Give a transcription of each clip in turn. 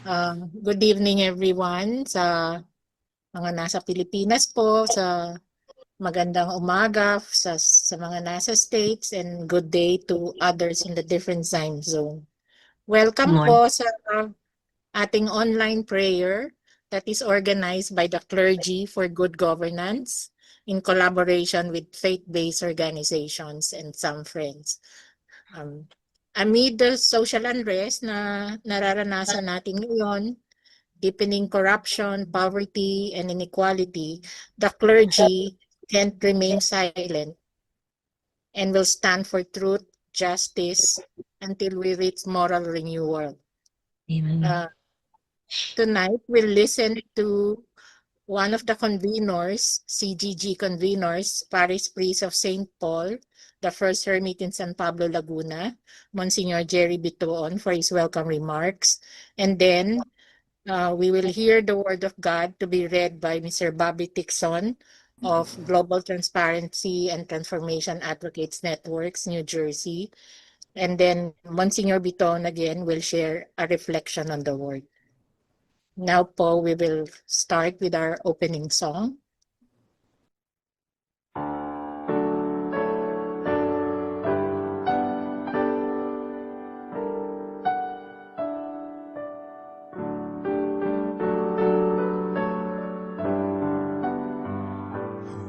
Good evening everyone sa mga nasa Pilipinas po, sa magandang umaga sa mga nasa States, and good day to others in the different time zone. Welcome Morning. po sa ating online prayer that is organized by the Clergy for Good Governance in collaboration with faith-based organizations and some friends. Amid the social unrest na nararanasan natin ngayon, deepening corruption, poverty, and inequality, the clergy can't remain silent and will stand for truth, justice, until we reach moral renewal. Amen. Tonight, we'll listen to one of the conveners, CGG conveners, Parish Priest of St. Paul, the first hermit in San Pablo, Laguna, Monsignor Jerry Bitoon, for his welcome remarks. And then we will hear the word of God to be read by Mr. Bobby Tixon of Global Transparency and Transformation Advocates Networks, New Jersey. And then Monsignor Biton again will share a reflection on the word. Now po, we will start with our opening song.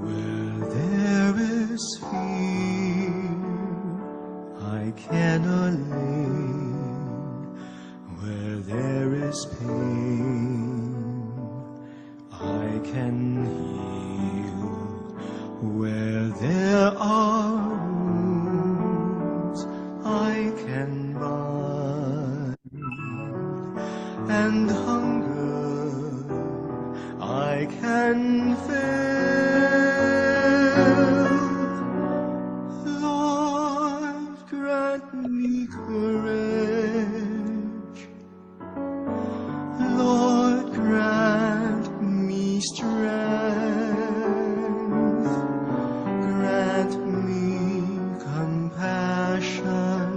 Where there is fear, I can allay. Where there is pain, I can heal. Where there are wounds, I can bind. And hunger, I can fill. Lord, grant me courage. Lord, grant me strength. Grant me compassion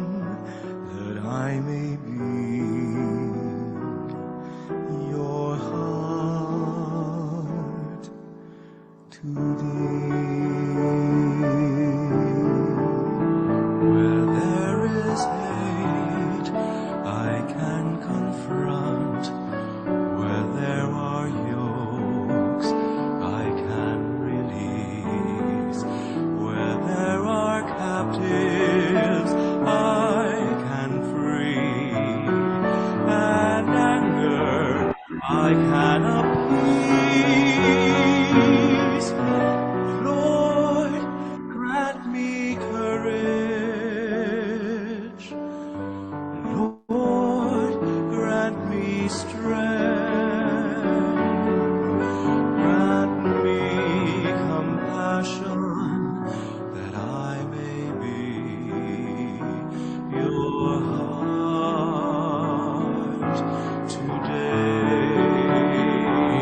that I may be your heart today. Where there is hate, I can confront. Where there are yokes, I can release. Where there are captives, I can free. And anger, I can appease. Lord, grant me courage. Lord, grant me strength. Grant me compassion that I may be your heart today.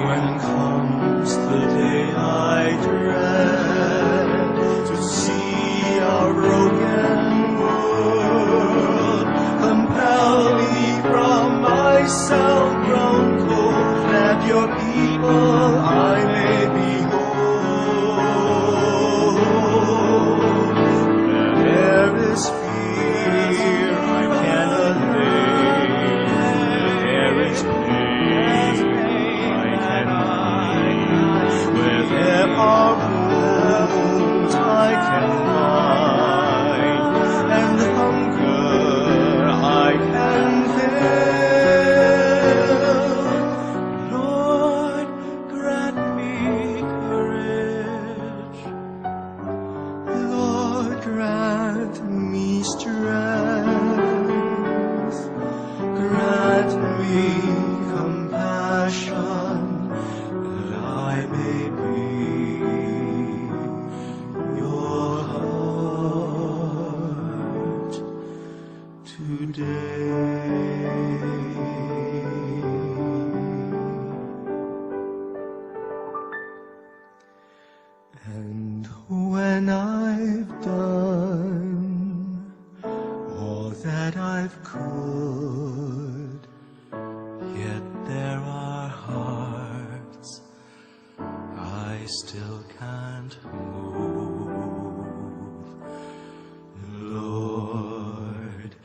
When comes the day I dread to see our broken world, compel me from myself grown cold, that your people I may behold. Where there is fear, I can allay. Where there is pain, I can heal. Where there are wounds, I can bind. And hunger, I can fill. Lord, grant me courage. Lord, grant me strength. Grant me compassion that I may be your heart today. And when I've done all that I've could, yet still can't move. Lord,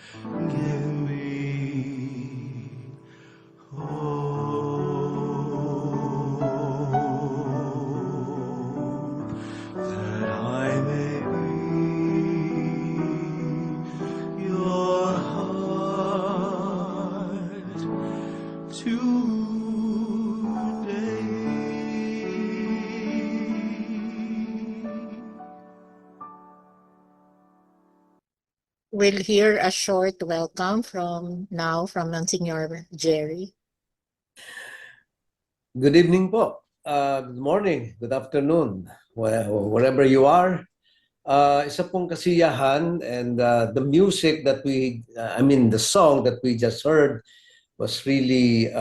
give me hope that I may be your heart today. We'll hear a short welcome from Monsignor Jerry. Good evening po. Good morning, good afternoon, wherever you are. Isa pong kasiyahan, and the music that the song that we just heard was really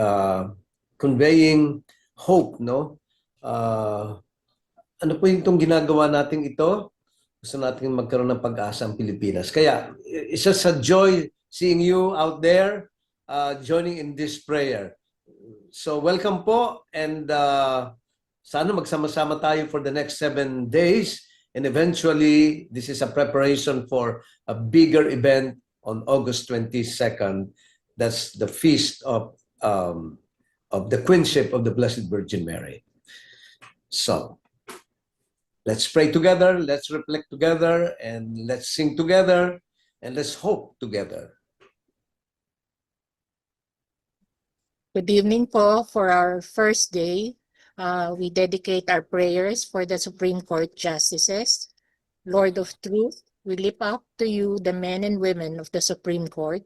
conveying hope, no? Ano po yung itong ginagawa natin ito? Gusto natin magkaroon ng pag-asa ang Pilipinas. Kaya isa sa joy seeing you out there joining in this prayer. So welcome po, and sana magsama-sama tayo for the next 7 days, and eventually this is a preparation for a bigger event on August 22nd. That's the feast of the Queenship of the Blessed Virgin Mary. So let's pray together, let's reflect together, and let's sing together, and let's hope together. Good evening po. For our first day, we dedicate our prayers for the Supreme Court Justices. Lord of Truth, we lift up to you the men and women of the Supreme Court.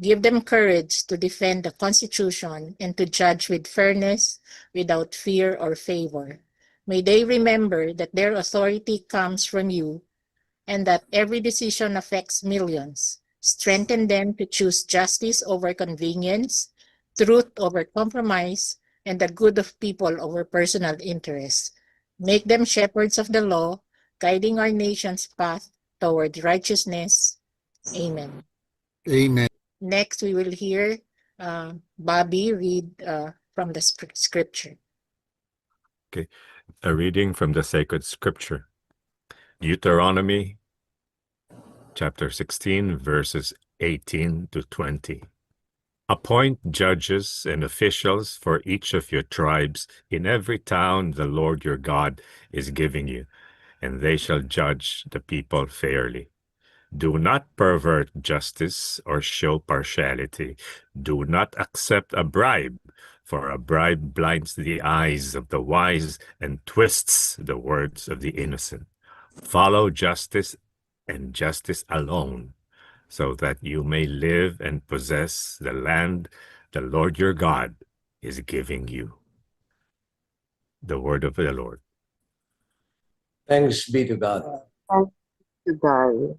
Give them courage to defend the Constitution and to judge with fairness, without fear or favor. May they remember that their authority comes from you and that every decision affects millions. Strengthen them to choose justice over convenience, truth over compromise, and the good of people over personal interests. Make them shepherds of the law, guiding our nation's path toward righteousness. Amen. Amen. Next, we will hear Bobby read from the scripture. A reading from the sacred scripture. Deuteronomy chapter 16, verses 18 to 20. Appoint judges and officials for each of your tribes in every town the Lord your God is giving you, and they shall judge the people fairly. Do not pervert justice or show partiality. Do not accept a bribe, for a bribe blinds the eyes of the wise and twists the words of the innocent. Follow justice and justice alone, so that you may live and possess the land the Lord your God is giving you. The word of the Lord. Thanks be to God. Goodbye.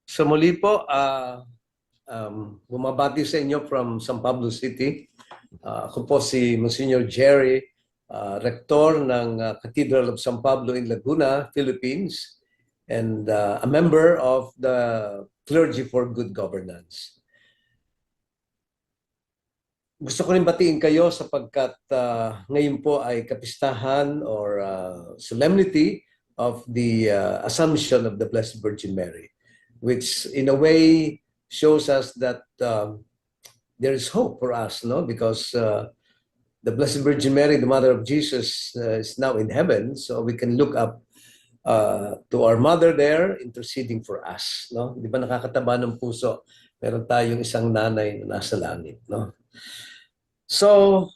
So muli po, bumabati sa inyo from San Pablo City. Ako po si Monsignor Jerry, Rector ng Cathedral of San Pablo in Laguna, Philippines, and a member of the Clergy for Good Governance. Gusto ko rin batiin kayo sapagkat ngayon po ay kapistahan or solemnity of the Assumption of the Blessed Virgin Mary, which in a way shows us that there is hope for us, no? Because the Blessed Virgin Mary, the Mother of Jesus, is now in heaven, so we can look up to our Mother there, interceding for us, no? Di ba nakakataba ng puso? Meron tayong isang nanay na nasa langit, no? So,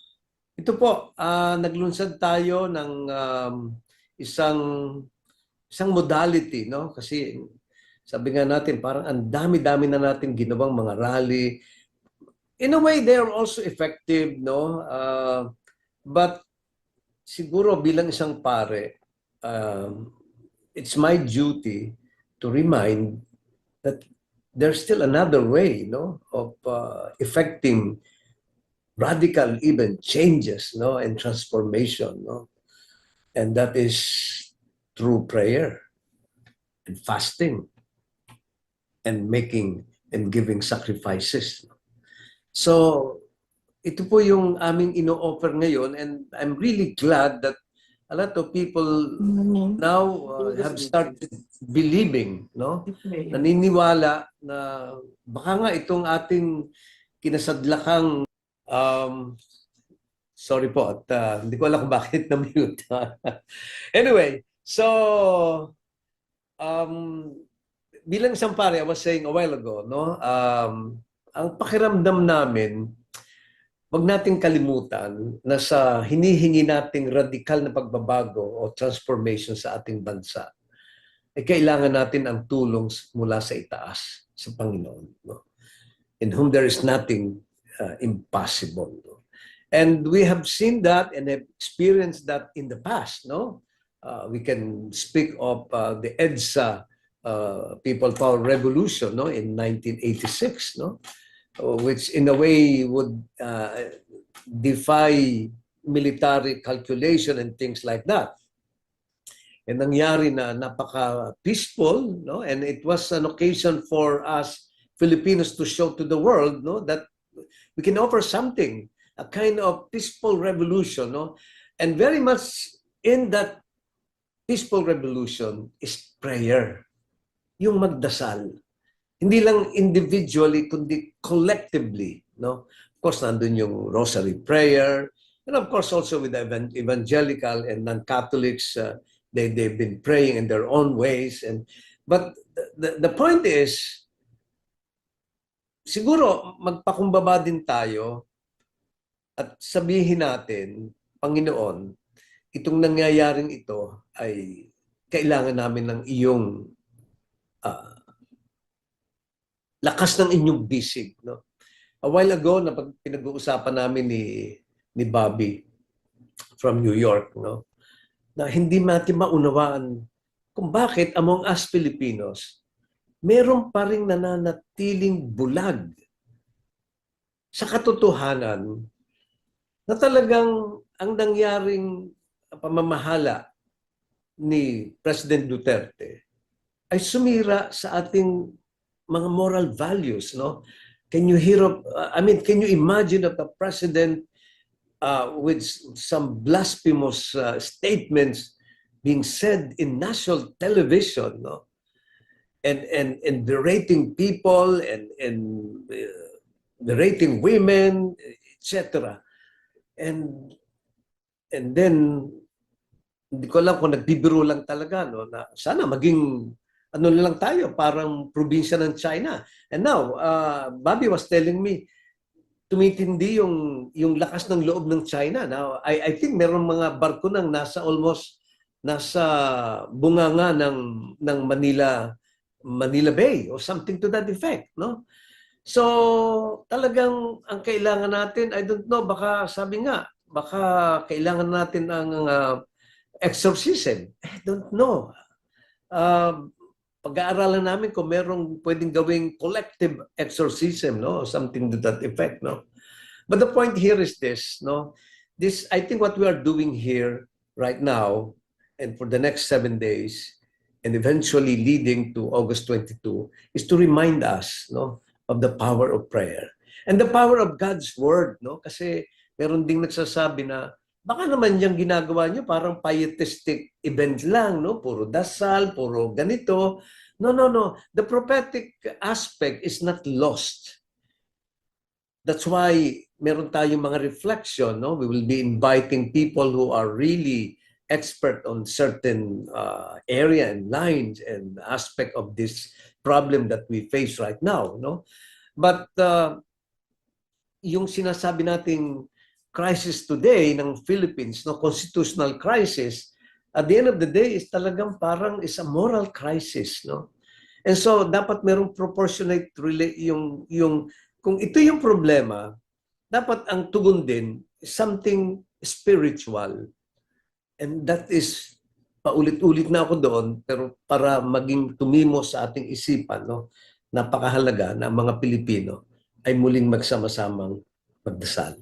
ito po, naglunsad tayo ng isang modality, no? Kasi sabi nga natin, parang ang dami-dami na natin ginawang mga rally. In a way, they are also effective, no? But siguro bilang isang pare, it's my duty to remind that there's still another way, no, of effecting radical even changes, no, and transformation, no, and that is through prayer and fasting and making and giving sacrifices. So ito po yung aming ino-offer ngayon, and I'm really glad that a lot of people now have started believing, no? Naniniwala na baka nga itong ating kinasadlakang sorry po at hindi ko alam kung bakit na-mute. Anyway, so bilang isang pare, I was saying a while ago, no? Ang pakiramdam namin, wag nating kalimutan na sa hinihingi nating radikal na pagbabago o transformation sa ating bansa, ay kailangan natin ang tulong mula sa itaas, sa Panginoon, no? In whom there is nothing impossible. No? And we have seen that and have experienced that in the past. No, we can speak of the EDSA People Power Revolution, no, in 1986, no, which in a way would defy military calculation and things like that. And nangyari na napaka-peaceful, no, and it was an occasion for us Filipinos to show to the world, no, that we can offer something, a kind of peaceful revolution, no, and very much in that peaceful revolution is prayer, yung magdasal. Hindi lang individually, kundi collectively, no. Of course, nandun yung rosary prayer, and of course also with the evangelical and non-Catholics, they've been praying in their own ways, and but the point is, siguro magpakumbaba din tayo at sabihin natin, Panginoon, itong nangyayaring ito ay kailangan namin ng iyong lakas ng inyong bisig. No? A while ago, na pinag-uusapan namin ni Bobby from New York, no? Na hindi natin maunawaan kung bakit among us Filipinos, meron pa rin nananatiling bulag sa katotohanan na talagang ang nangyaring pamamahala ni President Duterte ay sumira sa ating mga moral values, no? Can you hear of, can you imagine of the president with some blasphemous statements being said in national television, no? And berating people and berating women, etc. And then hindi ko alam kung nagbibiro lang talaga, no, na sana maging ano lang tayo, parang probinsya ng China. And now, Bobby was telling me, tumitindi yung lakas ng loob ng China. Now, I think meron mga barko nang nasa bunganga ng Manila Bay or something to that effect, no? So, talagang ang kailangan natin, I don't know, baka sabi nga, baka kailangan natin ang exorcism. I don't know. Pag-aaralan namin kung merong pwedeng gawing collective exorcism, no? Something to that effect, no? But the point here is this, no? This, I think what we are doing here right now and for the next 7 days and eventually leading to August 22 is to remind us, no, of the power of prayer and the power of God's word, no? Kasi meron ding nagsasabi na baka naman yung ginagawa nyo parang pietistic event lang, no? Puro dasal, puro ganito. No. The prophetic aspect is not lost. That's why meron tayong mga reflection, no? We will be inviting people who are really expert on certain area and lines and aspect of this problem that we face right now, no? But yung sinasabi nating crisis today ng Philippines, no, constitutional crisis, at the end of the day is talagang parang is a moral crisis, no? And so dapat merong proportionate yung kung ito yung problema, dapat ang tugon din is something spiritual. And that is paulit-ulit na ako doon, pero para maging tumimo sa ating isipan, no, napakahalaga na ang mga Pilipino ay muling magsama-samang magdasal.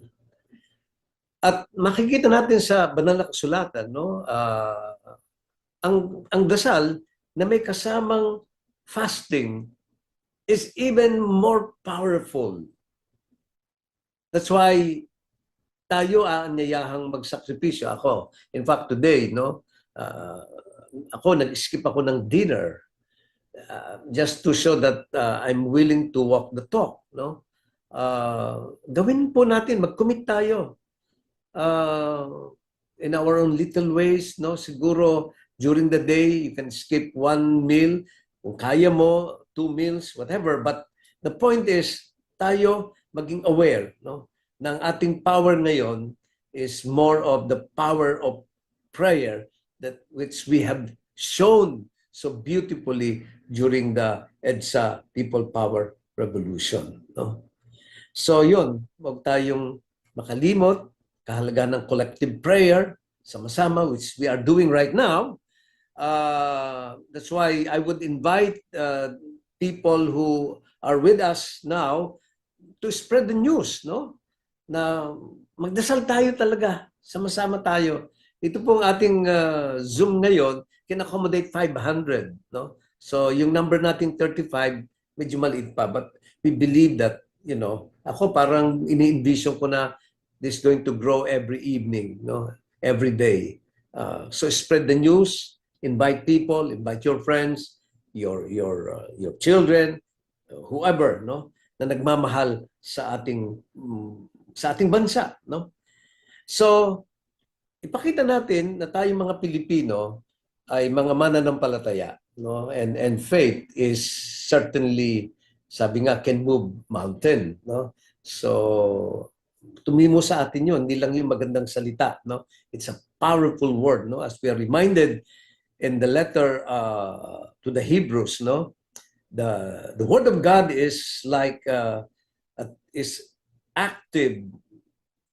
At makikita natin sa banal na kasulatan, no, ang dasal na may kasamang fasting is even more powerful. That's why tayo aanyayahang magsakripisyo. Ako, in fact, today, no, nag-skip ako ng dinner just to show that I'm willing to walk the talk, no? Gawin po natin, mag-commit tayo in our own little ways, no? Siguro during the day you can skip one meal, kung kaya mo 2 meals, whatever, but the point is tayo maging aware, no? Ng ating power ngayon is more of the power of prayer that which we have shown so beautifully during the EDSA People Power Revolution, no? So yun, huwag tayong makalimot, kahalagahan ng collective prayer, sama-sama, which we are doing right now. That's why I would invite people who are with us now to spread the news, no? Na magdasal tayo talaga, sama-sama tayo. Ito pong ating Zoom ngayon, can accommodate 500, no? So yung number nating 35, medyo maliit pa, but we believe that, you know, ako parang ini-envision ko na this is going to grow every evening, no? Every day. So spread the news, invite people, invite your friends, your children, whoever, no, na nagmamahal sa ating bansa, no? So ipakita natin na tayong mga Pilipino ay mga mananampalataya, no? And faith is certainly, sabi nga, can move mountain, no? So tumimo sa atin yun, hindi lang yung magandang salita, no? It's a powerful word, no? As we are reminded in the letter to the Hebrews, no? The word of God is like is active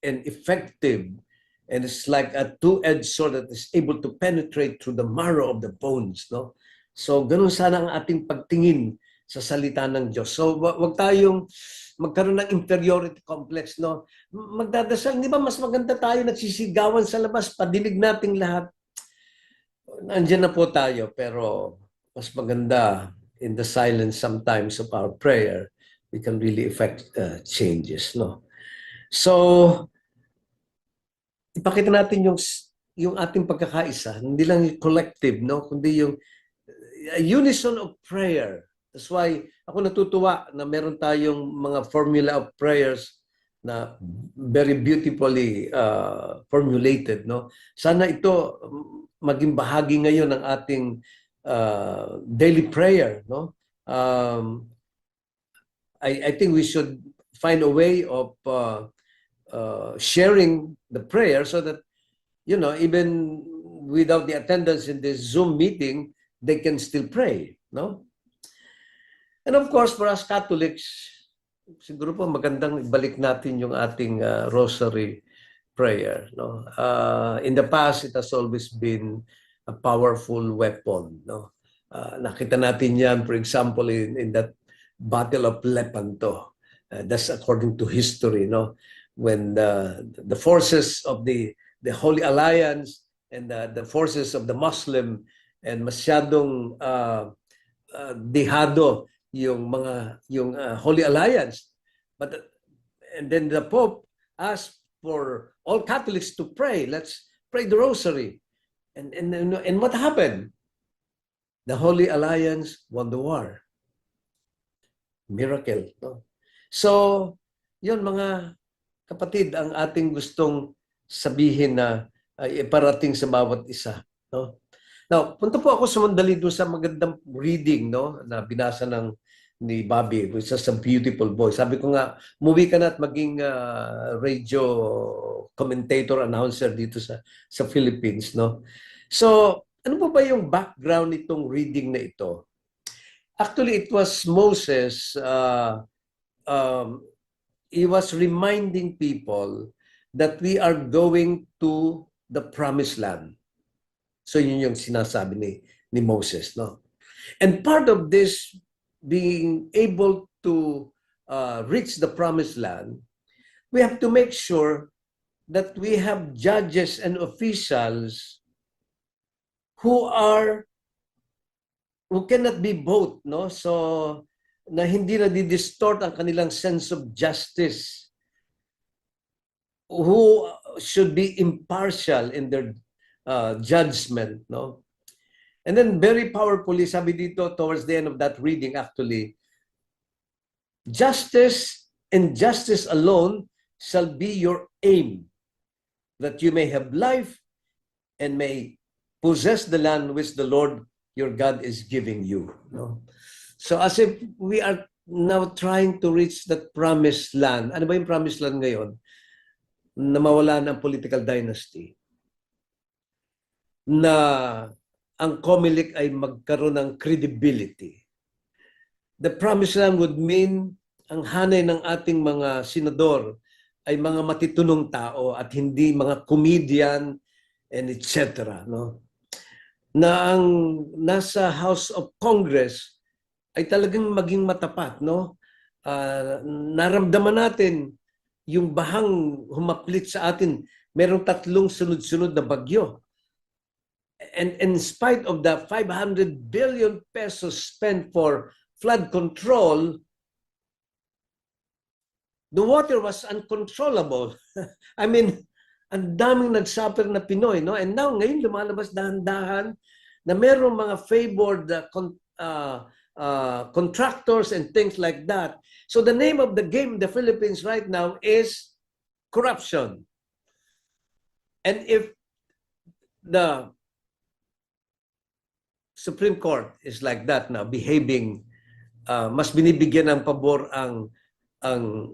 and effective, and it's like a two-edged sword that is able to penetrate through the marrow of the bones, no? So ganun sana ang ating pagtingin sa salita ng Diyos. So wag tayong magkaroon ng inferiority complex, no? Magdadasal, di ba mas maganda tayo nagsisigawan sa labas, padinig nating lahat. Nandiyan na po tayo, pero mas maganda in the silence sometimes of our prayer, we can really effect changes, no? So ipakita natin yung ating pagkakaisa, hindi lang yung collective, no, kundi yung unison of prayer. That's why ako natutuwa na meron tayong mga formula of prayers na very beautifully formulated, no. Sana ito maging bahagi ngayon ng ating daily prayer, no. I think we should find a way of sharing the prayer so that, you know, even without the attendance in this Zoom meeting, they can still pray, no? And of course, for us Catholics, siguro po magandang ibalik natin yung ating rosary prayer, no? In the past, it has always been a powerful weapon, no? Nakita natin yan, for example, in that Battle of Lepanto. That's according to history, no? When the forces of the Holy Alliance and the forces of the Muslim and masyadong dehado yung Holy Alliance, and then the Pope asked for all Catholics to pray. Let's pray the Rosary, and what happened? The Holy Alliance won the war. Miracle, no? So yun, mga kapatid, ang ating gustong sabihin na iparating sa bawat isa, no? Now, punta po ako sumandali doon sa magandang reading, no, na binasa ni Bobby, which is a beautiful voice. Sabi ko nga, umuwi ka na at maging radio commentator, announcer dito sa Philippines, no? So, ano po ba yung background nitong reading na ito? Actually, it was Moses. He was reminding people that we are going to the promised land. So yun yung sinasabi ni Moses, no? And part of this being able to reach the promised land, we have to make sure that we have judges and officials who cannot be both, no? So na hindi na di-distort ang kanilang sense of justice. who should be impartial in their judgment, no? And then very powerfully, sabi dito towards the end of that reading actually, justice and justice alone shall be your aim, that you may have life and may possess the land which the Lord your God is giving you. No? So as if we are now trying to reach that promised land. Ano ba yung promised land ngayon? Na mawala ng political dynasty. Na ang COMELEC ay magkaroon ng credibility. The promised land would mean ang hanay ng ating mga senador ay mga matitunong tao at hindi mga comedian and etc. No? Na ang nasa House of Congress ay talagang maging matapat. No? Naramdaman natin yung bahang humaplit sa atin. Merong 3 sunod-sunod na bagyo. And in spite of the 500 billion pesos spent for flood control, the water was uncontrollable. I mean, ang daming nagsuffer na Pinoy, no? And now, ngayon lumalabas dahan-dahan na merong mga favored contractors and things like that. So the name of the game in the Philippines right now is corruption. And if the Supreme Court is like that now, behaving, mas binibigyan ng pabor ang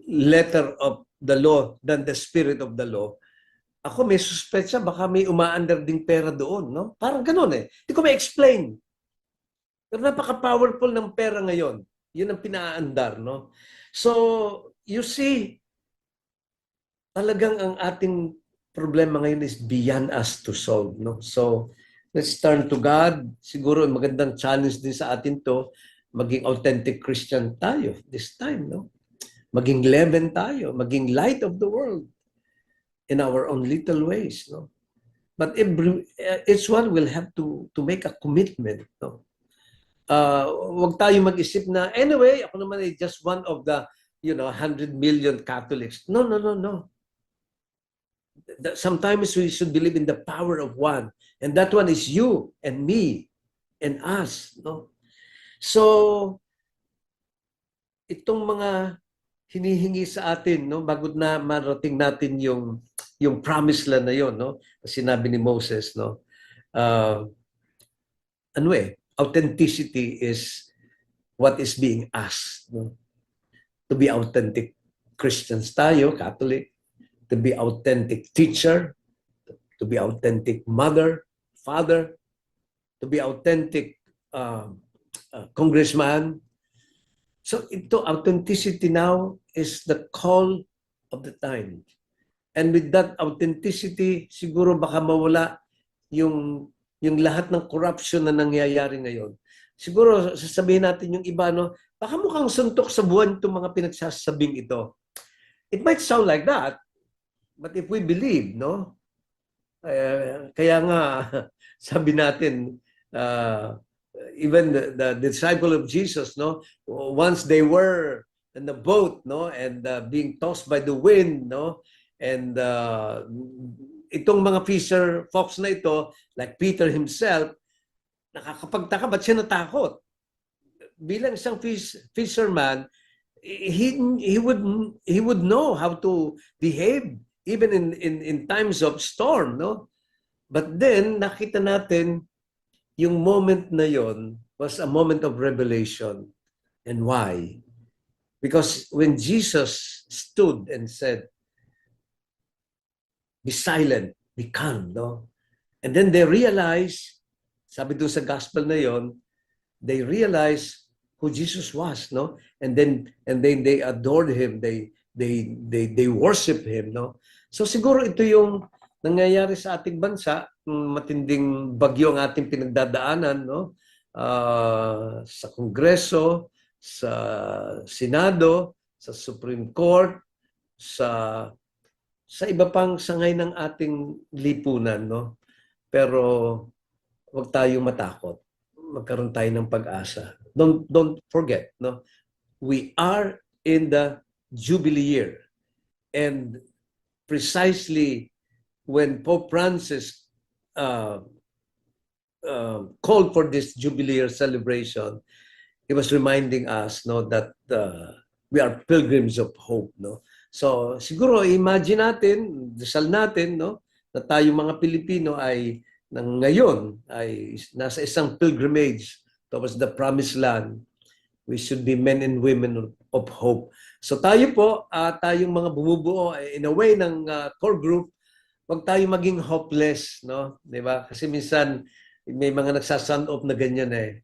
letter of the law than the spirit of the law, ako may suspetsa, baka may umaandar ding pera doon, no? Parang ganun eh. Hindi ko ma-explain. Pero napaka-powerful ng pera ngayon. Yun ang pinaandar, no? So, you see, talagang ang ating problema ngayon is beyond us to solve, no? So, let's turn to God. Siguro magandang challenge din sa atin to, maging authentic Christian tayo this time, no? Maging leaven tayo, maging light of the world in our own little ways, no? But each one will have to make a commitment, no? Wag tayo mag-isip na, anyway, ako naman ay just one of the, 100 million Catholics. No. Sometimes we should believe in the power of one. And that one is you and me and us, no? So, itong mga hinihingi sa atin, no, bago na marating natin yung promised land na yon, no? Sinabi ni Moses, no. Authenticity is what is being asked, no? To be authentic Christians tayo, Catholic, to be authentic teacher, to be authentic mother, father, to be authentic congressman. So ito, authenticity now is the call of the time. And with that authenticity, siguro baka mawala yung lahat ng corruption na nangyayari ngayon. Siguro sasabihin natin yung iba, no, baka mukhang suntok sa buwan itong mga pinagsasabing ito. It might sound like that, but if we believe, no, kaya nga sabi natin, even the disciple of Jesus, no, once they were in the boat, no, and being tossed by the wind, no, and itong mga fisher folks na ito, like Peter himself, nakakapagtaka, ba't siya natakot? Bilang isang fisherman, he would know how to behave even in times of storm, no? But then nakita natin yung moment na yon was a moment of revelation. And why? Because when Jesus stood and said, "Be silent, be calm," no? And then they realized, sabi doon sa gospel na yon, they realized who Jesus was, no? And then they adored him, they worship him, no? So siguro ito yung nangyayari sa ating bansa, matinding bagyo ang ating pinagdadaanan, no? Sa Kongreso, sa Senado, sa Supreme Court, sa iba pang sangay ng ating lipunan, no? Pero wag tayong matakot. Magkaroon tayo ng pag-asa. Don't forget, no? We are in the Jubilee year. And precisely when Pope Francis called for this Jubilee celebration, he was reminding us, no, that we are pilgrims of hope, no. So siguro imagine natin, dasal natin, no, na tayong mga Pilipino ay ngayon ay nasa isang pilgrimage towards the promised land. We should be men and women of hope. So tayo po, tayong mga bumubuo in a way ng core group, wag tayo maging hopeless, no? 'Di ba? Kasi minsan may mga nagsasound off na ganyan eh.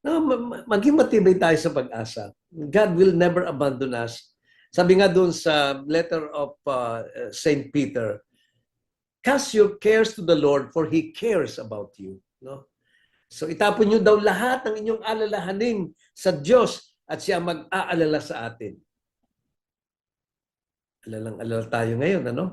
No, maging matibay tayo sa pag-asa. God will never abandon us. Sabi nga doon sa letter of Saint Peter, cast your cares to the Lord for He cares about you. No? So itapon nyo daw lahat ng inyong alalahanin sa Diyos at Siya mag-aalala sa atin. Alalang-alala tayo ngayon, ano?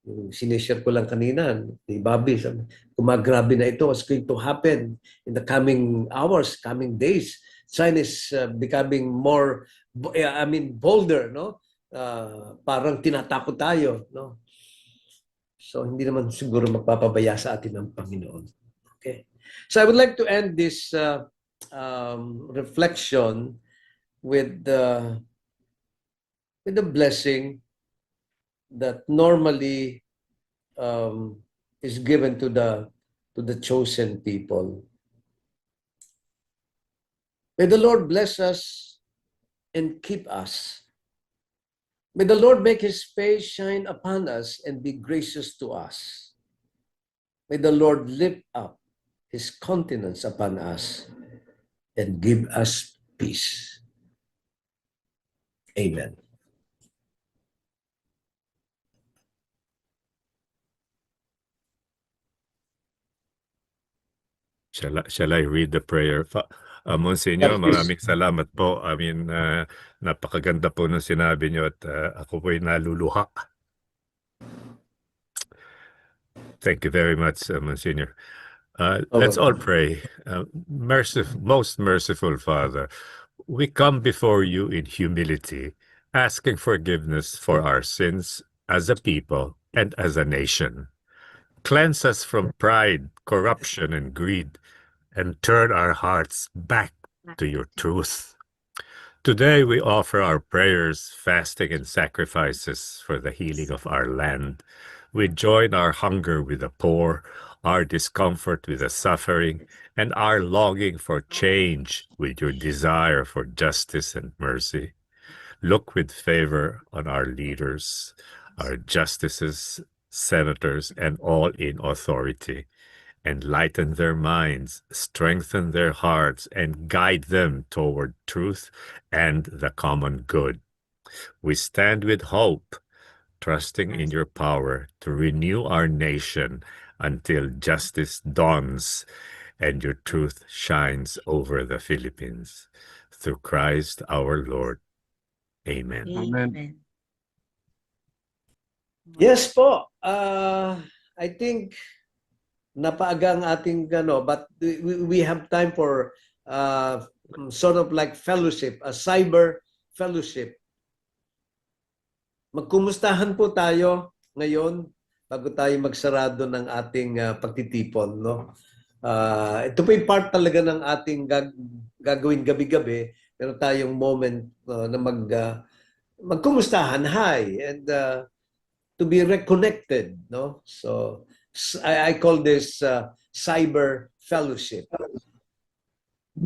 Yung sinishare ko lang kanina, ni Bobby, sabi, kumagrabe na ito, what's going to happen in the coming hours, coming days. China is becoming more, bolder, no? Parang tinatakot tayo, no? So, hindi naman siguro magpapabaya sa atin ang Panginoon. Okay. So, I would like to end this reflection with the blessing that normally is given to the chosen people. May the Lord bless us and keep us. May the Lord make His face shine upon us and be gracious to us. May the Lord lift up His countenance upon us and give us peace. Amen. Shall I read the prayer? Monsignor, Yes, please. maraming salamat po. I mean, napakaganda po nung sinabi niyo at ako po'y naluluha. Thank you very much, Monsignor. Let's all pray. Most merciful Father, we come before you in humility, asking forgiveness for our sins as a people and as a nation. Cleanse us from pride, corruption, and greed, and turn our hearts back to your truth. Today we offer our prayers, fasting, and sacrifices for the healing of our land. We join our hunger with the poor, our discomfort with the suffering, and our longing for change with your desire for justice and mercy. Look with favor on our leaders, our justices, senators, and all in authority. Enlighten their minds, strengthen their hearts, and guide them toward truth and the common good. We stand with hope, trusting in your power to renew our nation until justice dawns and your truth shines over the Philippines. Through Christ our Lord. Amen. Amen. Yes po. I think napaaga ang ating but we have time for sort of like fellowship, a cyber fellowship. Magkumustahan po tayo ngayon bago tayo magsarado ng ating pagtitipon, no? Ito po yung part talaga ng ating gagawin gabi-gabi, pero tayong moment na magkumustahan, hi, and to be reconnected, no? So I call this cyber fellowship.